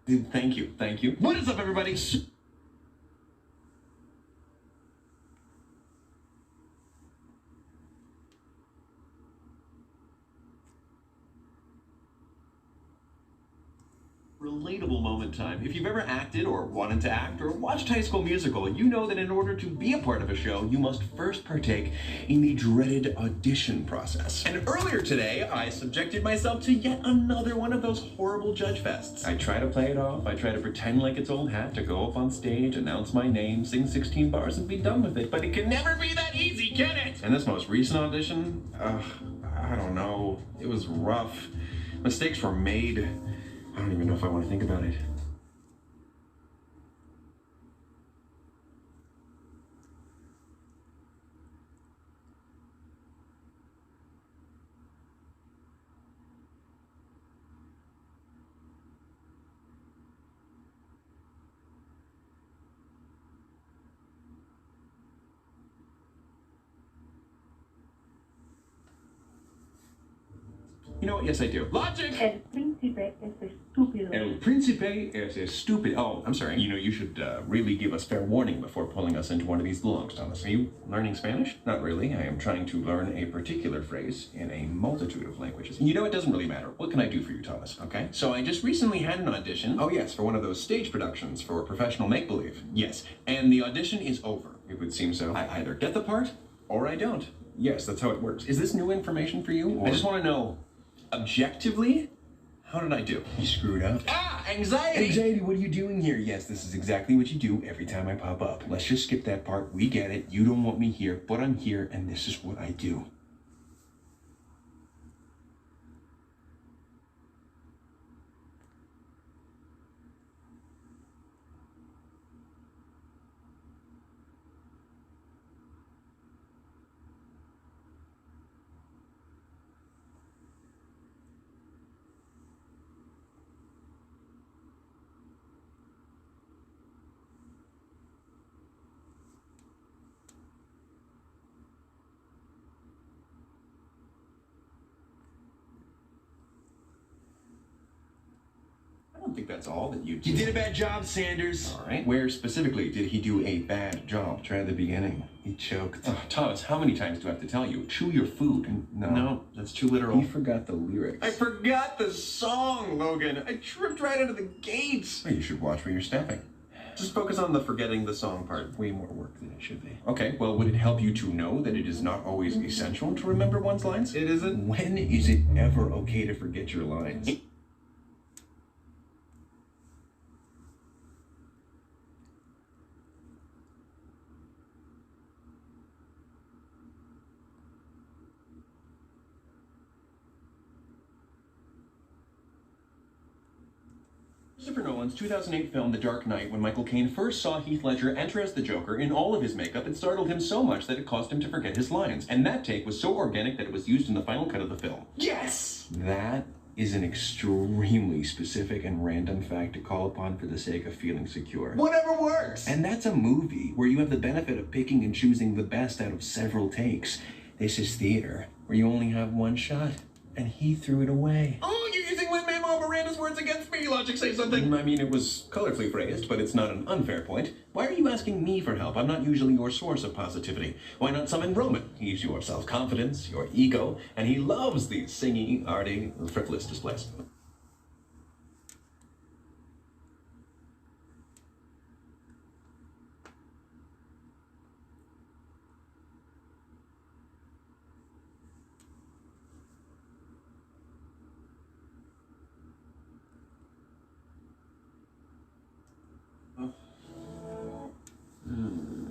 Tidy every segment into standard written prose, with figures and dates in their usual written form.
Thank you, thank you. What is up, everybody? Relatable moment time. If you've ever acted or wanted to act or watched High School Musical, you know that in order to be a part of a show, you must first partake in the dreaded audition process. And earlier today, I subjected myself to yet another one of those horrible judge fests. I try to play it off, I try to pretend like it's old hat, to go up on stage, announce my name, sing 16 bars, and be done with it. But it can never be that easy, can it? And this most recent audition, I don't know. It was rough. Mistakes were made. I don't even know if I want to think about it. You know what? Yes, I do. Logic! El príncipe es estúpido. El príncipe es estúpido. Oh, I'm sorry. You know, you should really give us fair warning before pulling us into one of these longs, Thomas. Are you learning Spanish? Not really. I am trying to learn a particular phrase in a multitude of languages. You know, it doesn't really matter. What can I do for you, Thomas? Okay? So I just recently had an audition. Oh, yes, for one of those stage productions for professional make-believe. Yes. And the audition is over. It would seem so. I either get the part or I don't. Yes, that's how it works. Is this new information for you? Or... I just want to know... objectively, how did I do? You screwed up. Ah, anxiety! Anxiety, what are you doing here? Yes, this is exactly what you do every time I pop up. Let's just skip that part. We get it. You don't want me here, but I'm here, and this is what I do. I don't think that's all that you did. You did a bad job, Sanders. All right. Where specifically did he do a bad job? Try the beginning. He choked. Oh, Thomas, how many times do I have to tell you? Chew your food. No, that's too literal. He forgot the lyrics. I forgot the song, Logan. I tripped right out of the gates. Well, you should watch where you're stepping. Just focus on the forgetting the song part. Way more work than it should be. Okay, well, would it help you to know that it is not always essential to remember one's lines? It isn't? When is it ever okay to forget your lines? Christopher Nolan's 2008 film The Dark Knight, when Michael Caine first saw Heath Ledger enter as the Joker in all of his makeup, it startled him so much that it caused him to forget his lines. And that take was so organic that it was used in the final cut of the film. Yes! That is an extremely specific and random fact to call upon for the sake of feeling secure. Whatever works! And that's a movie where you have the benefit of picking and choosing the best out of several takes. This is theater, where you only have one shot. And he threw it away. Oh, you're using Lin-Manuel Miranda's words against me. Logic, say something. I mean, it was colorfully phrased, but it's not an unfair point. Why are you asking me for help? I'm not usually your source of positivity. Why not summon Roman? He's your self-confidence, your ego, and he loves these singy, arty, frivolous displays.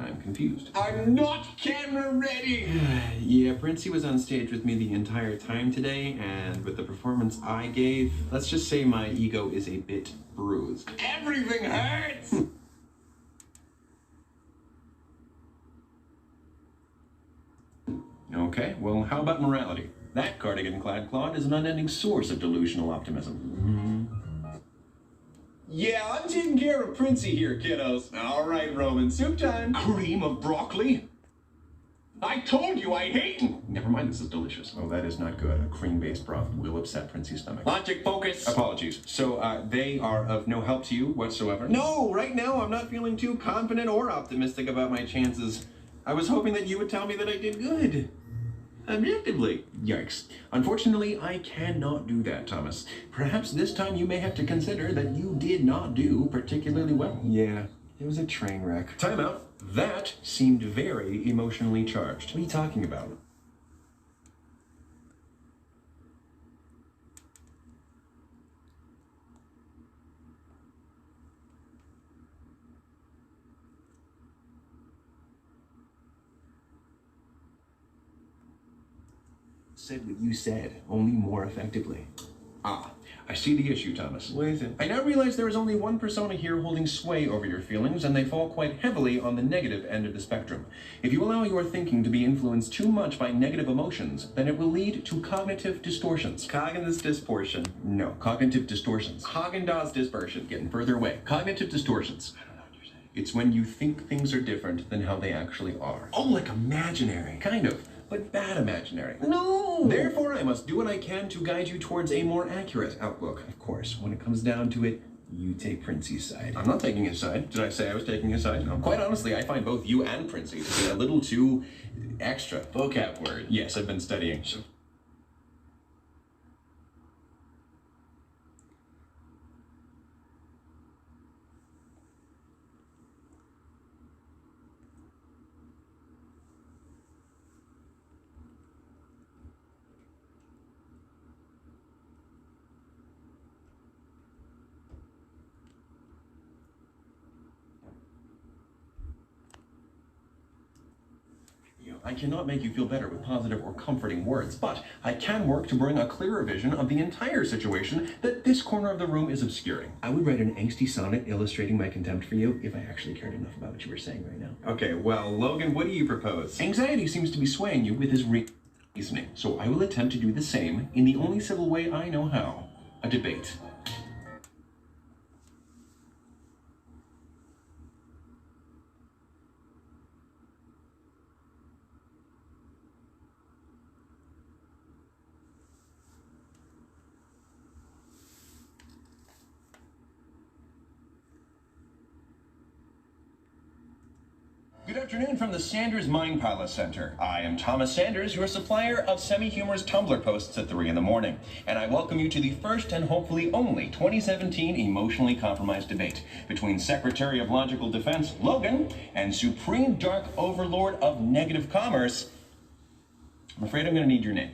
I'm confused. I'm not camera ready! Yeah, Princey was on stage with me the entire time today, and with the performance I gave, let's just say my ego is a bit bruised. Everything hurts! Okay, well, how about morality? That cardigan-clad Claude is an unending source of delusional optimism. Yeah, I'm taking care of Princey here, kiddos. All right, Roman, soup time. Cream of broccoli? I told you I hate. Never mind, this is delicious. Oh, that is not good. A cream-based broth will upset Princey's stomach. Logic, focus. Apologies. So, they are of no help to you whatsoever? No, right now I'm not feeling too confident or optimistic about my chances. I was hoping that you would tell me that I did good. Objectively. Yikes. Unfortunately, I cannot do that, Thomas. Perhaps this time you may have to consider that you did not do particularly well. Yeah, it was a train wreck. Time out. That seemed very emotionally charged. What are you talking about? Said what you said, only more effectively. Ah, I see the issue, Thomas. What is it? I now realize there is only one persona here holding sway over your feelings, and they fall quite heavily on the negative end of the spectrum. If you allow your thinking to be influenced too much by negative emotions, then it will lead to cognitive distortions. Cognitive distortion? No, cognitive distortions. Haagen-Dazs dispersion. Getting further away. Cognitive distortions. I don't know what you're saying. It's when you think things are different than how they actually are. Oh, like imaginary. Kind of. But bad imaginary. No! Therefore, I must do what I can to guide you towards a more accurate outlook. Of course, when it comes down to it, you take Princey's side. I'm not taking his side. Did I say I was taking his side? No. Quite honestly, I find both you and Princey to be a little too extra. Vocab word. Yes, I've been studying. So I cannot make you feel better with positive or comforting words, but I can work to bring a clearer vision of the entire situation that this corner of the room is obscuring. I would write an angsty sonnet illustrating my contempt for you if I actually cared enough about what you were saying right now. Okay, well, Logan, what do you propose? Anxiety seems to be swaying you with his reasoning, so I will attempt to do the same in the only civil way I know how. A debate. Good afternoon from the Sanders Mind Palace Center. I am Thomas Sanders, your supplier of semi-humorous Tumblr posts at 3 in the morning, and I welcome you to the first and hopefully only 2017 emotionally compromised debate between Secretary of Logical Defense Logan and Supreme Dark Overlord of Negative Commerce. I'm afraid I'm going to need your name.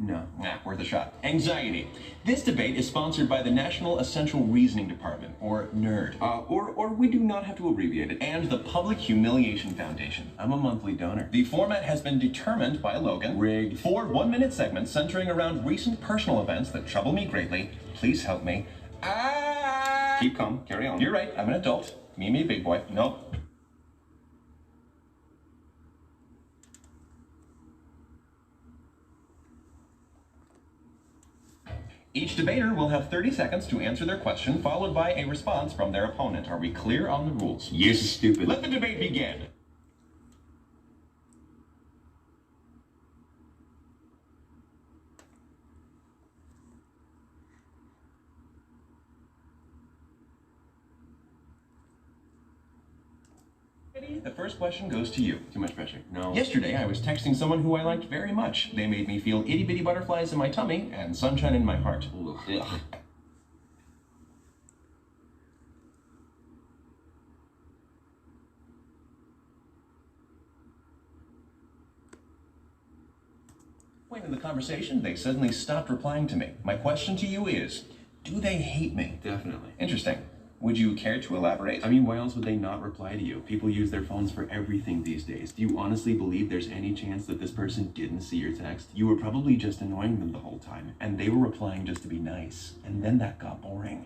No. Nah, worth a shot. Anxiety. This debate is sponsored by the National Essential Reasoning Department, or NERD. Or we do not have to abbreviate it. And the Public Humiliation Foundation. I'm a monthly donor. The format has been determined by Logan. Rigged. 4 one-minute segments centering around recent personal events that trouble me greatly. Please help me. Keep calm. Carry on. You're right. I'm an adult. Me, big boy. Nope. Each debater will have 30 seconds to answer their question, followed by a response from their opponent. Are we clear on the rules? Yes, stupid. Let the debate begin. The first question goes to you. Too much pressure. No. Yesterday, I was texting someone who I liked very much. They made me feel itty-bitty butterflies in my tummy and sunshine in my heart. Ugh. Point in the conversation, they suddenly stopped replying to me. My question to you is, do they hate me? Definitely. Interesting. Would you care to elaborate? I mean, why else would they not reply to you? People use their phones for everything these days. Do you honestly believe there's any chance that this person didn't see your text? You were probably just annoying them the whole time, and they were replying just to be nice. And then that got boring.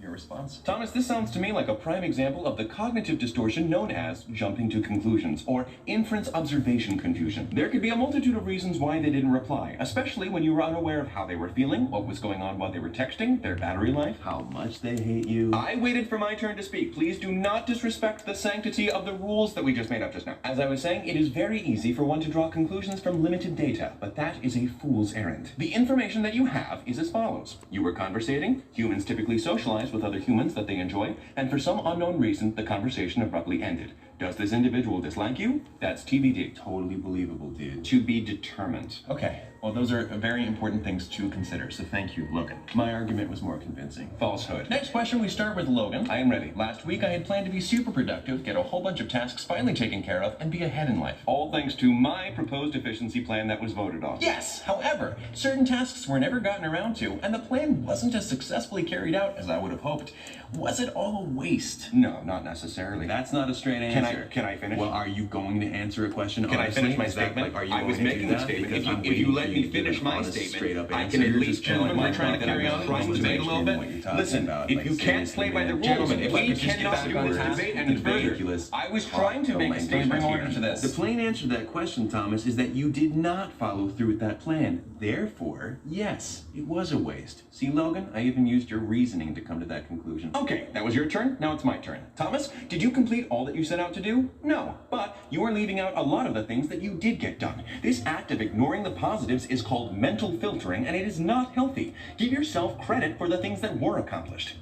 Your response? Thomas, this sounds to me like a prime example of the cognitive distortion known as jumping to conclusions, or inference observation confusion. There could be a multitude of reasons why they didn't reply, especially when you were unaware of how they were feeling, what was going on while they were texting, their battery life, how much they hate you. I waited for my turn to speak. Please do not disrespect the sanctity of the rules that we just made up just now. As I was saying, it is very easy for one to draw conclusions from limited data, but that is a fool's errand. The information that you have is as follows. You were conversating. Humans typically socialize with other humans that they enjoy, and for some unknown reason, the conversation abruptly ended. Does this individual dislike you? That's TBD. Totally believable, dude. To be determined. Okay, well, those are very important things to consider, so thank you, Logan. My argument was more convincing. Falsehood. Next question, we start with Logan. I am ready. Last week, I had planned to be super productive, get a whole bunch of tasks finally taken care of, and be ahead in life. All thanks to my proposed efficiency plan that was voted on. Yes, however, certain tasks were never gotten around to, and the plan wasn't as successfully carried out as I would have hoped. Was it all a waste? No, not necessarily. That's not a straight answer. Can I finish? Well, are you going to answer a question? Can honestly? I finish my Is that, statement? Like, are you I was making the statement. If you let me finish my statement, I can at least genuinely try to carry on trying to debate a little bit. Listen, if you can't play by the rules, if we cannot do this debate any further, I was trying to make a statement bring order to this. The plain answer to that question, Thomas, is that you did not follow through with that plan. Therefore, yes, it was a waste. See, Logan, I even used your reasoning to come to that conclusion. Okay, that was your turn. Now it's my turn. Thomas, did you complete all that you set out to do? No, but you are leaving out a lot of the things that you did get done. This act of ignoring the positives is called mental filtering, and it is not healthy. Give yourself credit for the things that were accomplished.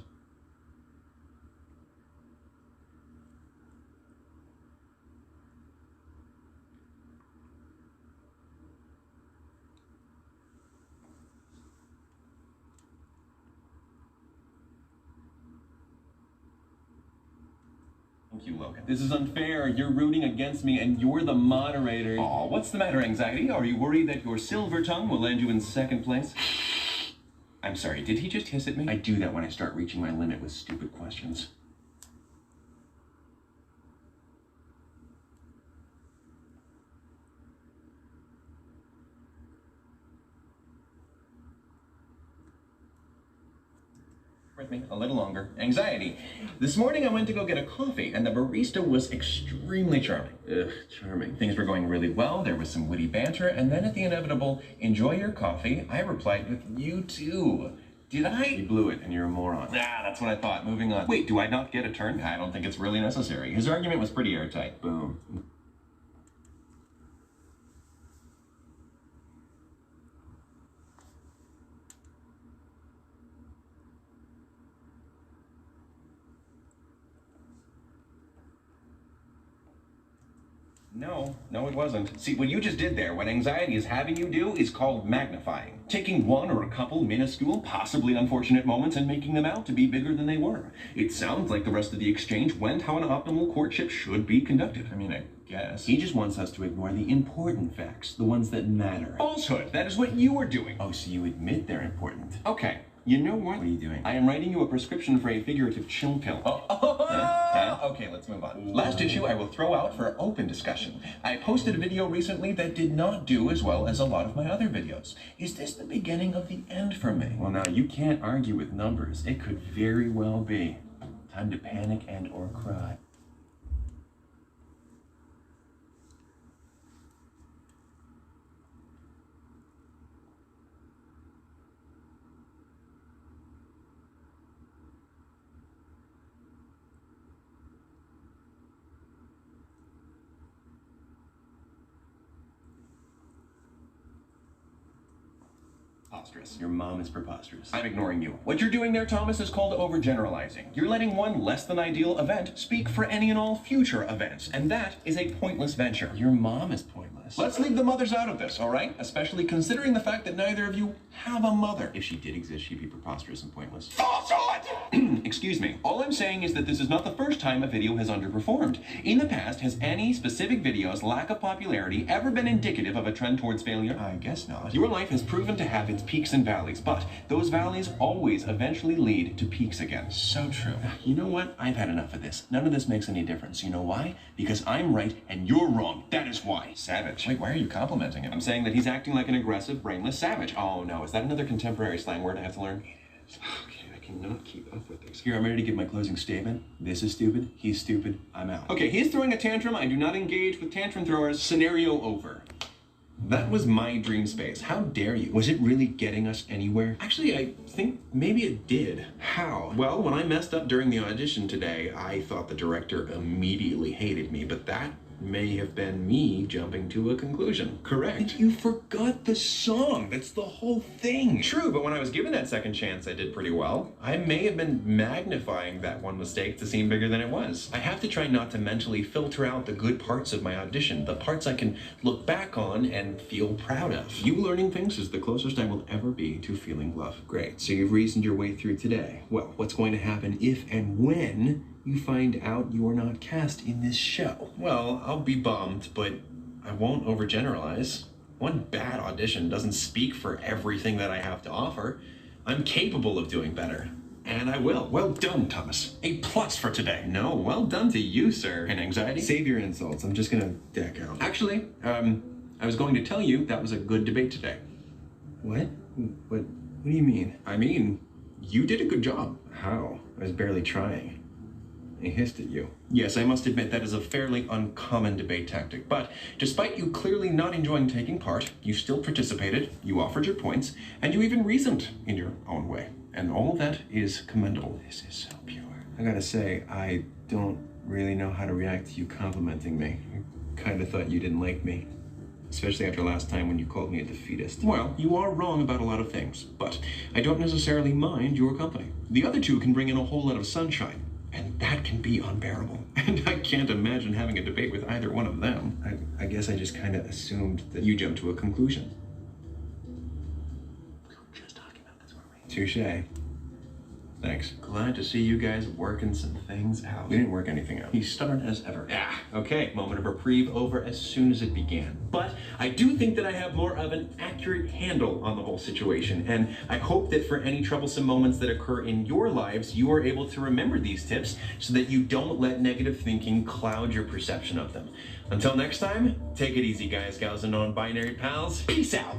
Thank you, Logan. This is unfair. You're rooting against me, and you're the moderator. Aw, what's the matter, Anxiety? Are you worried that your silver tongue will land you in second place? I'm sorry, did he just hiss at me? I do that when I start reaching my limit with stupid questions. With me a little longer. Anxiety. This morning I went to go get a coffee, and the barista was extremely charming. Ugh, charming. Things were going really well. There was some witty banter, and then at the inevitable, enjoy your coffee, I replied with, you too. Did I? You blew it, and you're a moron. Ah, that's what I thought. Moving on. Wait, do I not get a turn? I don't think it's really necessary. His argument was pretty airtight. Boom. No, it wasn't. See, what you just did there, what anxiety is having you do, is called magnifying. Taking one or a couple minuscule, possibly unfortunate moments and making them out to be bigger than they were. It sounds like the rest of the exchange went how an optimal courtship should be conducted. I mean, I guess. He just wants us to ignore the important facts, the ones that matter. Falsehood. That is what you are doing. Oh, so you admit they're important. Okay. You know what? What are you doing? I am writing you a prescription for a figurative chill pill. Okay, let's move on. Last issue I will throw out for open discussion. I posted a video recently that did not do as well as a lot of my other videos. Is this the beginning of the end for me? Well, now, you can't argue with numbers. It could very well be. Time to panic and or cry. Preposterous. Your mom is preposterous. I'm ignoring you. What you're doing there, Thomas, is called overgeneralizing. You're letting one less than ideal event speak for any and all future events, and that is a pointless venture. Your mom is pointless. Let's leave the mothers out of this, all right? Especially considering the fact that neither of you have a mother. If she did exist, she'd be preposterous and pointless. Falsehood! Excuse me. All I'm saying is that this is not the first time a video has underperformed. In the past, has any specific video's lack of popularity ever been indicative of a trend towards failure? I guess not. Your life has proven to have its peaks and valleys, but those valleys always eventually lead to peaks again. So true. You know what? I've had enough of this. None of this makes any difference. You know why? Because I'm right and you're wrong. That is why. Savage. Wait, why are you complimenting him? I'm saying that he's acting like an aggressive, brainless savage. Oh no, is that another contemporary slang word I have to learn? Okay, cannot keep up with this. Here, I'm ready to give my closing statement. This is stupid, he's stupid, I'm out. Okay, he's throwing a tantrum. I do not engage with tantrum throwers. Scenario over. That was my dream space. How dare you? Was it really getting us anywhere? Actually, I think maybe it did. How? Well, when I messed up during the audition today, I thought the director immediately hated me, but that may have been me jumping to a conclusion. Correct. You forgot the song. That's the whole thing. True, but when I was given that second chance, I did pretty well. I may have been magnifying that one mistake to seem bigger than it was. I have to try not to mentally filter out the good parts of my audition, the parts I can look back on and feel proud of. You learning things is the closest I will ever be to feeling love. Great, so you've reasoned your way through today. Well, what's going to happen if and when you find out you're not cast in this show? Well, I'll be bummed, but I won't overgeneralize. One bad audition doesn't speak for everything that I have to offer. I'm capable of doing better, and I will. Well done, Thomas. A plus for today. No, well done to you, sir. And anxiety? Save your insults. I'm just gonna deck out. Actually, I was going to tell you that was a good debate today. What? What do you mean? I mean, you did a good job. How? I was barely trying. I hissed at you. Yes, I must admit that is a fairly uncommon debate tactic, but despite you clearly not enjoying taking part, you still participated, you offered your points, and you even reasoned in your own way. And all of that is commendable. This is so pure. I gotta say, I don't really know how to react to you complimenting me. I kinda thought you didn't like me. Especially after last time when you called me a defeatist. Well, you are wrong about a lot of things, but I don't necessarily mind your company. The other two can bring in a whole lot of sunshine, and that can be unbearable. And I can't imagine having a debate with either one of them. I guess I just kinda assumed that You jumped to a conclusion. just talking about this, weren't we? Touché. Thanks. Glad to see you guys working some things out. We didn't work anything out. He's stubborn as ever. Okay, moment of reprieve over as soon as it began. But I do think that I have more of an accurate handle on the whole situation, and I hope that for any troublesome moments that occur in your lives, you are able to remember these tips so that you don't let negative thinking cloud your perception of them. Until next time, take it easy, guys, gals, and non-binary pals. Peace out!